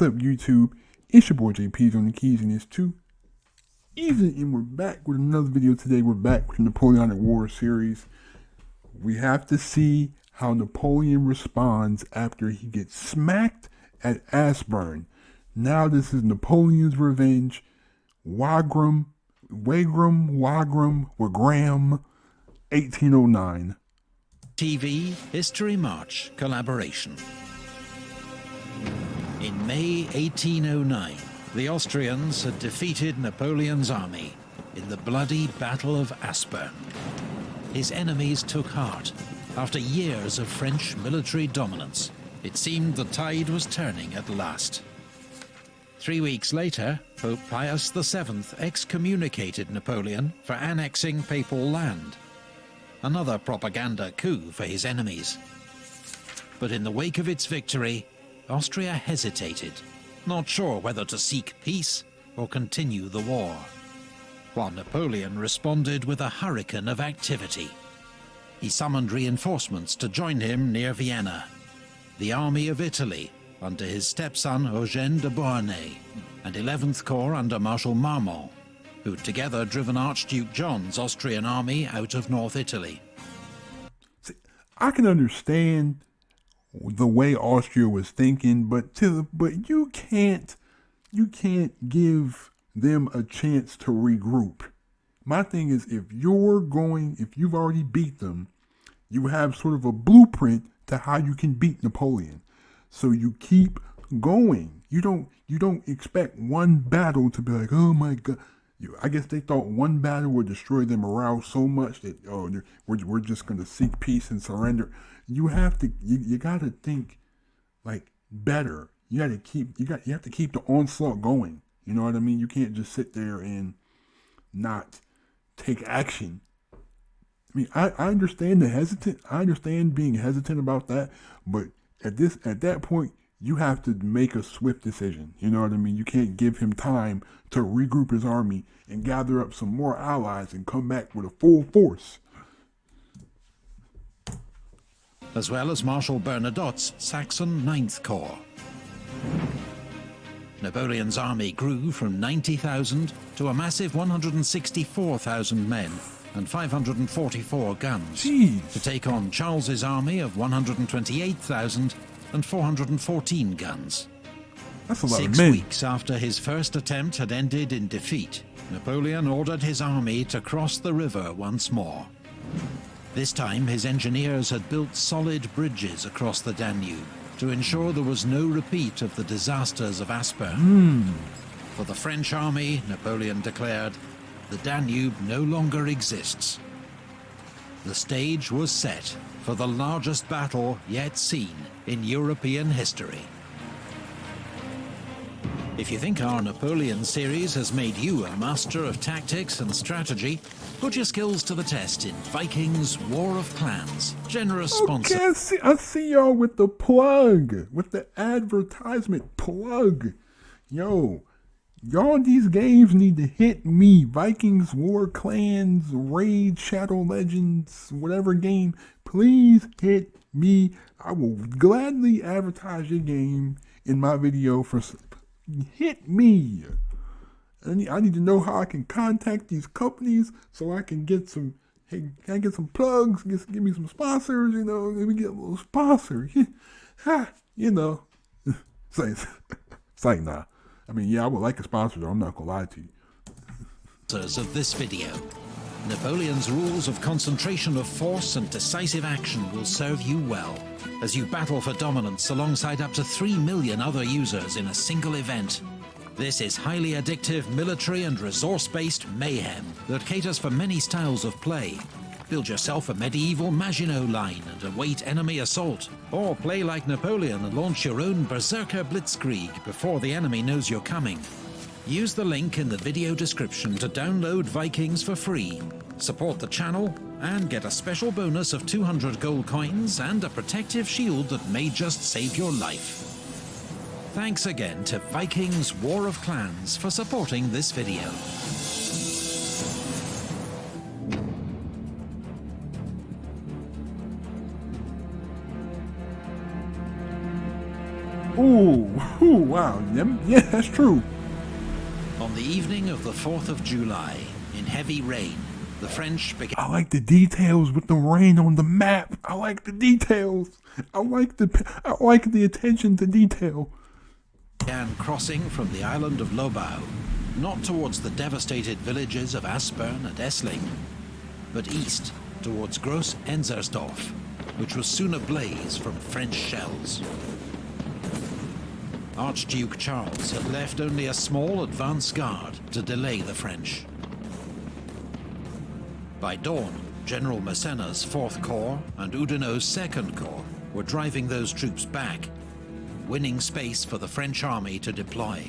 up, YouTube? It's your boy JP's on the keys, and it's too easy, and we're back with another video today. We're back with the Napoleonic War series. We have to see how Napoleon responds after he gets smacked at Aspern. Now this is Napoleon's revenge. Wagram, 1809. TV History March collaboration. In May 1809, the Austrians had defeated Napoleon's army in the bloody Battle of Aspern. His enemies took heart. After years of French military dominance, it seemed the tide was turning at last. 3 weeks later, Pope Pius VII excommunicated Napoleon for annexing papal land. Another propaganda coup for his enemies. But in the wake of its victory, Austria hesitated, not sure whether to seek peace or continue the war, while Napoleon responded with a hurricane of activity. He summoned reinforcements to join him near Vienna. The Army of Italy, under his stepson Eugène de Beauharnais, and 11th Corps under Marshal Marmont, who'd together driven Archduke John's Austrian army out of North Italy. See, I can understand the way Austria was thinking, but you can't give them a chance to regroup. My thing is, if you've already beat them, you have sort of a blueprint to how you can beat Napoleon. So you keep going. You don't expect one battle to be like, oh my God. I guess they thought one battle would destroy their morale so much that we're just going to seek peace and surrender. You have to you got to think like better. You have to keep the onslaught going. You know what I mean? You can't just sit there and not take action. I mean, I understand I understand being hesitant about that, but at that point, you have to make a swift decision. You know what I mean? You can't give him time to regroup his army and gather up some more allies and come back with a full force. As well as Marshal Bernadotte's Saxon 9th Corps. Napoleon's army grew from 90,000 to a massive 164,000 men and 544 guns. Jeez. To take on Charles's army of 128,000 and 414 guns. That's a lot of men. 6 weeks after his first attempt had ended in defeat, Napoleon ordered his army to cross the river once more. This time, his engineers had built solid bridges across the Danube to ensure there was no repeat of the disasters of Aspern. For the French army, Napoleon declared, the Danube no longer exists. The stage was set for the largest battle yet seen in European history. If you think our Napoleon series has made you a master of tactics and strategy, put your skills to the test in Vikings War of Clans. Generous sponsor. Okay, I see y'all with the plug, with the advertisement plug. Yo, y'all, these games need to hit me. Vikings, War, Clans, Raid, Shadow Legends, whatever game. Please hit me. I will gladly advertise your game in my video for... Hit me. I need to know how I can contact these companies so I can get some... Hey, can I get some plugs? Give me some sponsors, you know. Let me get a little sponsor. You know. It's like, nah. I mean, yeah, I would like a sponsor, though. I'm not going to lie to you. Of this video. Napoleon's rules of concentration of force and decisive action will serve you well as you battle for dominance alongside up to 3 million other users in a single event. This is highly addictive military and resource-based mayhem that caters for many styles of play. Build yourself a medieval Maginot line and await enemy assault, or play like Napoleon and launch your own Berserker Blitzkrieg before the enemy knows you're coming. Use the link in the video description to download Vikings for free, support the channel, and get a special bonus of 200 gold coins and a protective shield that may just save your life. Thanks again to Vikings War of Clans for supporting this video. Ooh, wow. Yeah, that's true. On the evening of the 4th of July, in heavy rain, the French began I like the details with the rain on the map. I like the details. I like the attention to detail. crossing from the island of Lobau, not towards the devastated villages of Aspern and Essling, but east towards Gross Enzersdorf, which was soon ablaze from French shells. Archduke Charles had left only a small advance guard to delay the French. By dawn, General Massena's 4th Corps and Oudinot's 2nd Corps were driving those troops back, winning space for the French army to deploy.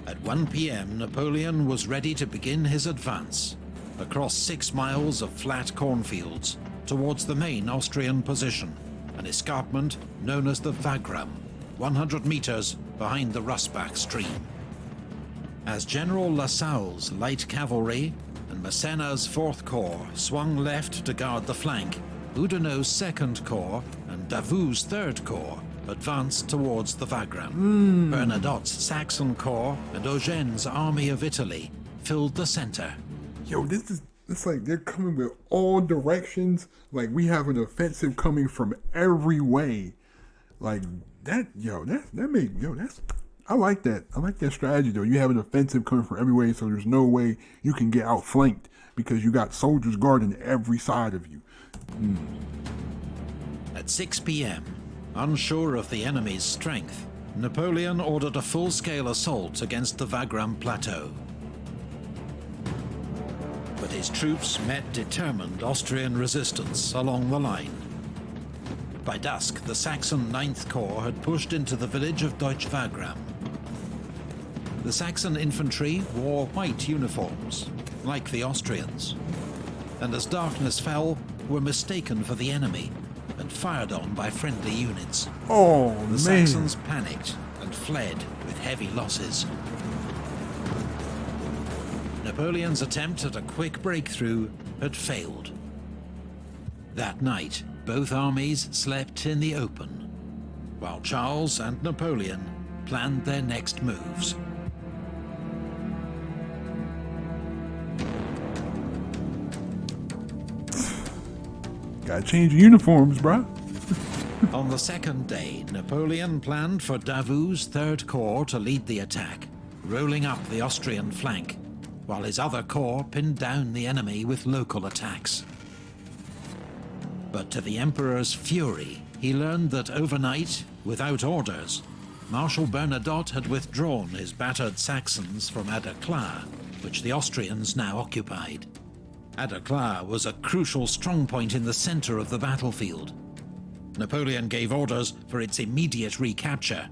At 1 p.m, Napoleon was ready to begin his advance across 6 miles of flat cornfields towards the main Austrian position, an escarpment known as the Wagram, 100 meters behind the Russbach stream. As General Lasalle's light cavalry and Massena's 4th Corps swung left to guard the flank, Oudinot's 2nd Corps and Davout's 3rd Corps advanced towards the Wagram. Bernadotte's Saxon Corps and Eugene's Army of Italy filled the center. Yo, it's like they're coming with all directions. Like we have an offensive coming from every way. Like that, I like that. I like that strategy though. You have an offensive coming from every way, so there's no way you can get outflanked because you got soldiers guarding every side of you. At 6 p.m, unsure of the enemy's strength, Napoleon ordered a full-scale assault against the Wagram plateau. But his troops met determined Austrian resistance along the line. By dusk, the Saxon 9th Corps had pushed into the village of Deutsch Wagram. The Saxon infantry wore white uniforms, like the Austrians, and as darkness fell, were mistaken for the enemy and fired on by friendly units. Oh, the Saxons panicked and fled with heavy losses. Napoleon's attempt at a quick breakthrough had failed. That night, both armies slept in the open, while Charles and Napoleon planned their next moves. Gotta change your uniforms, bruh. On the 2nd day, Napoleon planned for Davout's 3rd Corps to lead the attack, rolling up the Austrian flank, while his other corps pinned down the enemy with local attacks. But to the Emperor's fury, he learned that overnight, without orders, Marshal Bernadotte had withdrawn his battered Saxons from Aderklaa, which the Austrians now occupied. Aderklaa was a crucial strongpoint in the center of the battlefield. Napoleon gave orders for its immediate recapture,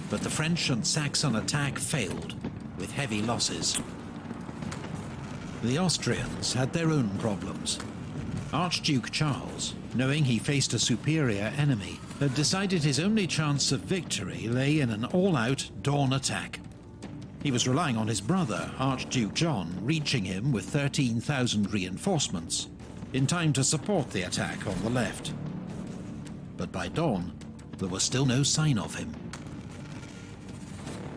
but the French and Saxon attack failed, with heavy losses. The Austrians had their own problems. Archduke Charles, knowing he faced a superior enemy, had decided his only chance of victory lay in an all-out dawn attack. He was relying on his brother, Archduke John, reaching him with 13,000 reinforcements, in time to support the attack on the left. But by dawn, there was still no sign of him.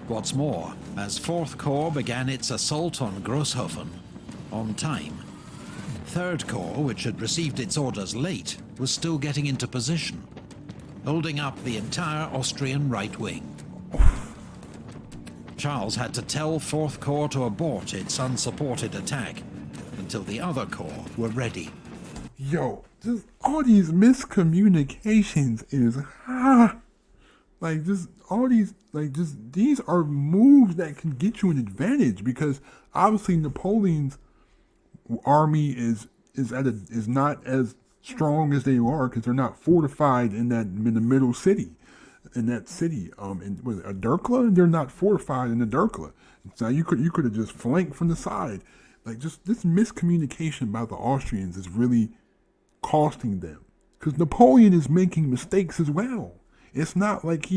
What's more, as 4th Corps began its assault on Grosshofen, on time, 3rd Corps, which had received its orders late, was still getting into position, holding up the entire Austrian right wing. Charles had to tell 4th Corps to abort its unsupported attack until the other corps were ready. Yo, just all these miscommunications is these are moves that can get you an advantage, because obviously Napoleon's army is not as strong as they are because they're not fortified in the middle city. In that city, was it Aderklaa? They're not fortified in Aderklaa. So you could have just flanked from the side. Like, just this miscommunication by the Austrians is really costing them, because Napoleon is making mistakes as well. It's not like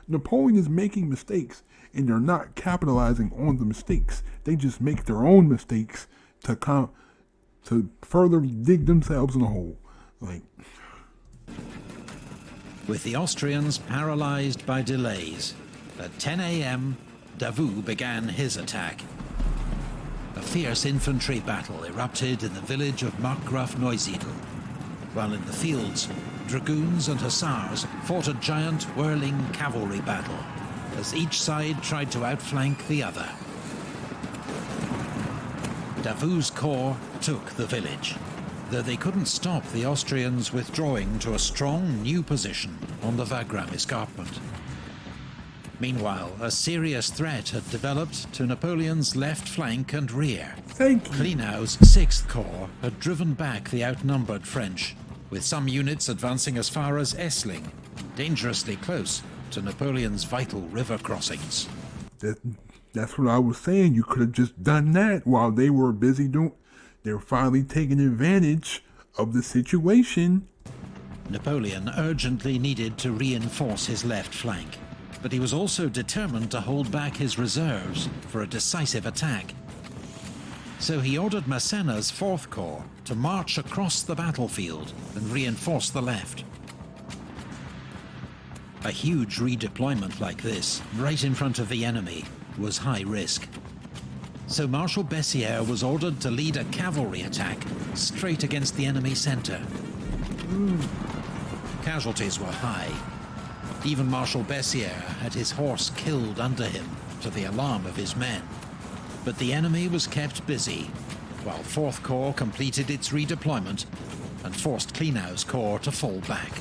Napoleon is making mistakes and they're not capitalizing on the mistakes. They just make their own mistakes to further dig themselves in a hole. Like, With the Austrians paralyzed by delays, at 10 a.m., Davout began his attack. A fierce infantry battle erupted in the village of Markgraf Neusiedl, while in the fields, dragoons and hussars fought a giant whirling cavalry battle, as each side tried to outflank the other. Davout's corps took the village, though they couldn't stop the Austrians withdrawing to a strong new position on the Wagram escarpment. Meanwhile, a serious threat had developed to Napoleon's left flank and rear. Klenau's 6th Corps had driven back the outnumbered French, with some units advancing as far as Essling, dangerously close to Napoleon's vital river crossings. That's what I was saying. You could have just done that while they were busy doing... They're finally taking advantage of the situation. Napoleon urgently needed to reinforce his left flank, but he was also determined to hold back his reserves for a decisive attack. So he ordered Massena's 4th Corps to march across the battlefield and reinforce the left. A huge redeployment like this, right in front of the enemy, was high risk. So Marshal Bessières was ordered to lead a cavalry attack straight against the enemy center. Casualties were high. Even Marshal Bessières had his horse killed under him, to the alarm of his men. But the enemy was kept busy, while 4th Corps completed its redeployment and forced Klenau's corps to fall back.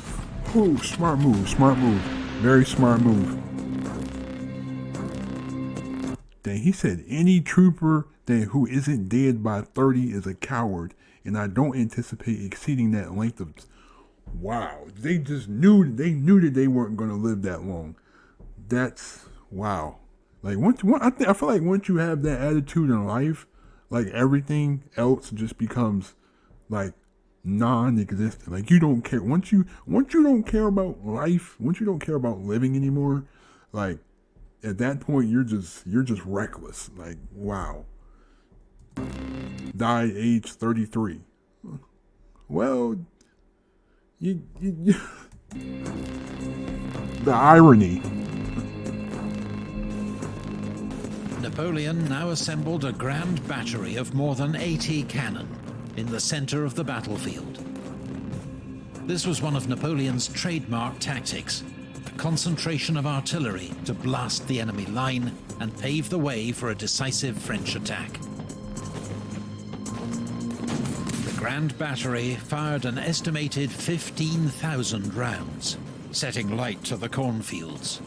Ooh, smart move, smart move. Very smart move. Dang, he said any trooper who isn't dead by 30 is a coward, and I don't anticipate exceeding that length of... Wow, they just knew that they weren't going to live that long. That's... wow. Like, I feel like once you have that attitude in life, like, everything else just becomes, like, non-existent. Like, you don't care. Once you don't care about life, once you don't care about living anymore, like, at that point, you're just reckless. Like, wow. Died age 33. Well, you the irony. Napoleon now assembled a grand battery of more than 80 cannon in the center of the battlefield. This was one of Napoleon's trademark tactics, the concentration of artillery to blast the enemy line and pave the way for a decisive French attack. The Grand Battery fired an estimated 15,000 rounds, setting light to the cornfields.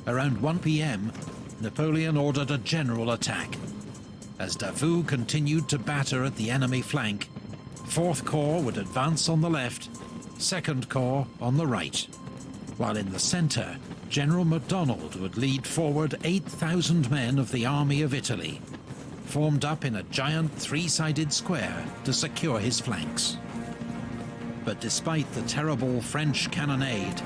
Around 1 p.m., Napoleon ordered a general attack. As Davout continued to batter at the enemy flank, 4th Corps would advance on the left, 2nd Corps on the right, while in the center, General MacDonald would lead forward 8,000 men of the Army of Italy, formed up in a giant three-sided square to secure his flanks. But despite the terrible French cannonade,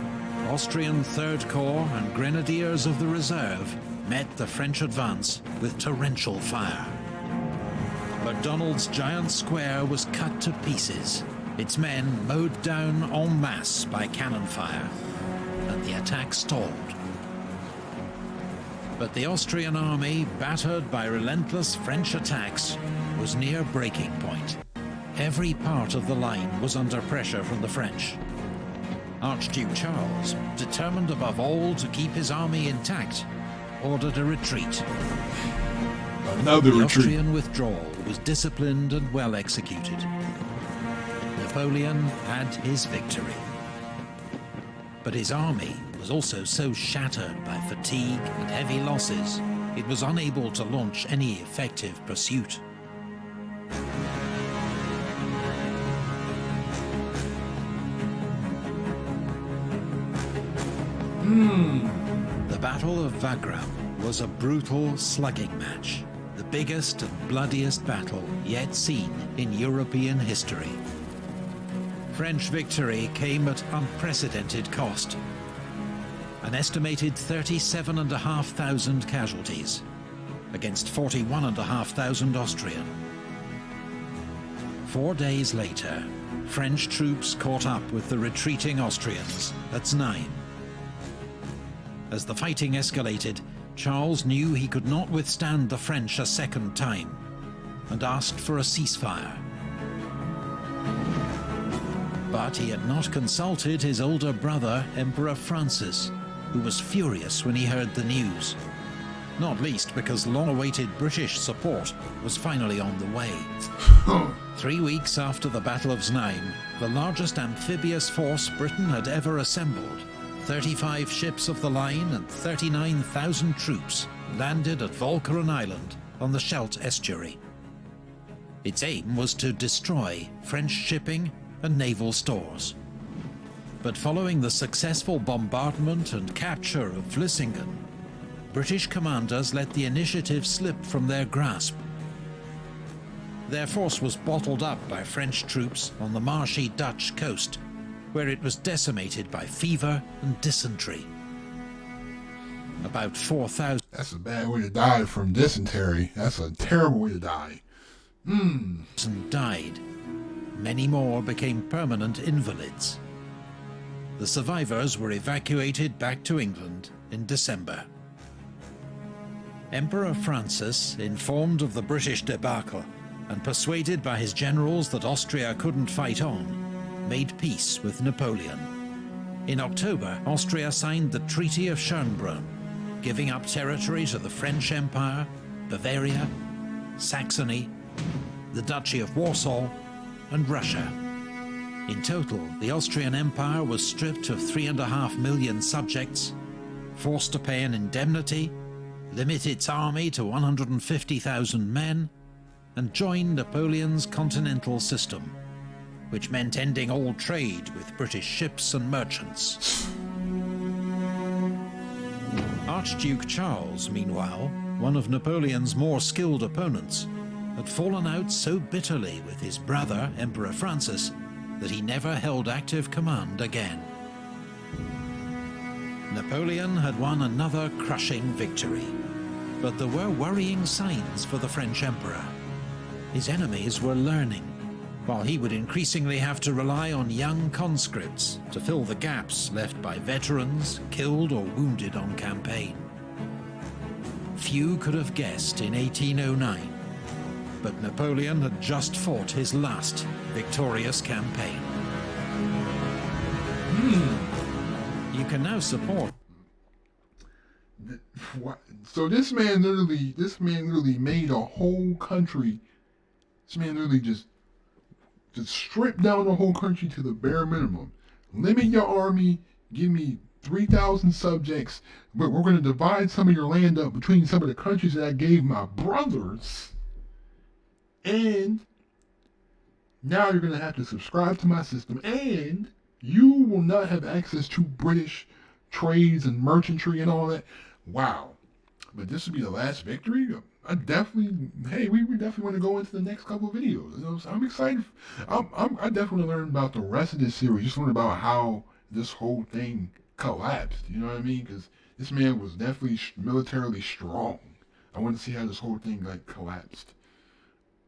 Austrian 3rd Corps and Grenadiers of the Reserve met the French advance with torrential fire. MacDonald's giant square was cut to pieces, its men mowed down en masse by cannon fire, and the attack stalled. But the Austrian army, battered by relentless French attacks, was near breaking point. Every part of the line was under pressure from the French. Archduke Charles, determined above all to keep his army intact, ordered a retreat. Another the retreat. Austrian withdrawal was disciplined and well executed. Napoleon had his victory. But his army was also so shattered by fatigue and heavy losses, it was unable to launch any effective pursuit. The Battle of Wagram was a brutal slugging match, the biggest and bloodiest battle yet seen in European history. French victory came at unprecedented cost. An estimated 37,500 casualties against 41,500 Austrian. 4 days later, French troops caught up with the retreating Austrians at Znaim. As the fighting escalated, Charles knew he could not withstand the French a second time, and asked for a ceasefire. But he had not consulted his older brother, Emperor Francis, who was furious when he heard the news, not least because long-awaited British support was finally on the way. 3 weeks after the Battle of Znaim, the largest amphibious force Britain had ever assembled, 35 ships of the line and 39,000 troops, landed at Walcheren Island on the Scheldt estuary. Its aim was to destroy French shipping and naval stores. But following the successful bombardment and capture of Vlissingen, British commanders let the initiative slip from their grasp. Their force was bottled up by French troops on the marshy Dutch coast, where it was decimated by fever and dysentery. About 4,000... That's a bad way to die from dysentery. That's a terrible way to die. Died. Many more became permanent invalids. The survivors were evacuated back to England in December. Emperor Francis, informed of the British debacle and persuaded by his generals that Austria couldn't fight on, made peace with Napoleon. In October, Austria signed the Treaty of Schönbrunn, giving up territory to the French Empire, Bavaria, Saxony, the Duchy of Warsaw, and Russia. In total, the Austrian Empire was stripped of 3.5 million subjects, forced to pay an indemnity, limit its army to 150,000 men, and join Napoleon's continental system, which meant ending all trade with British ships and merchants. Archduke Charles, meanwhile, one of Napoleon's more skilled opponents, had fallen out so bitterly with his brother, Emperor Francis, that he never held active command again. Napoleon had won another crushing victory, but there were worrying signs for the French emperor. His enemies were learning, while he would increasingly have to rely on young conscripts to fill the gaps left by veterans killed or wounded on campaign. Few could have guessed in 1809, but Napoleon had just fought his last victorious campaign. You can now support. So this man literally made a whole country. This man literally just stripped down the whole country to the bare minimum. Limit your army, give me 3,000 subjects, but we're going to divide some of your land up between some of the countries that I gave my brothers. And now you're going to have to subscribe to my system, and you will not have access to British trades and merchantry and all that. Wow. But this would be the last victory? We definitely want to go into the next couple of videos. You know, so I'm excited. I definitely learned about the rest of this series. Just learned about how this whole thing collapsed. You know what I mean? Because this man was definitely militarily strong. I want to see how this whole thing collapsed.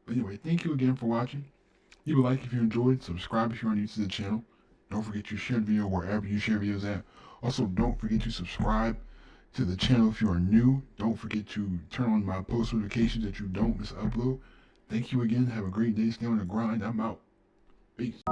But anyway, thank you again for watching. Leave a like if you enjoyed. Subscribe if you're new to the channel. Don't forget to share the video wherever you share videos at. Also, don't forget to subscribe to the channel if you are new. Don't forget to turn on my post notifications that you don't miss an upload. Thank you again. Have a great day. Stay on the grind. I'm out. Peace.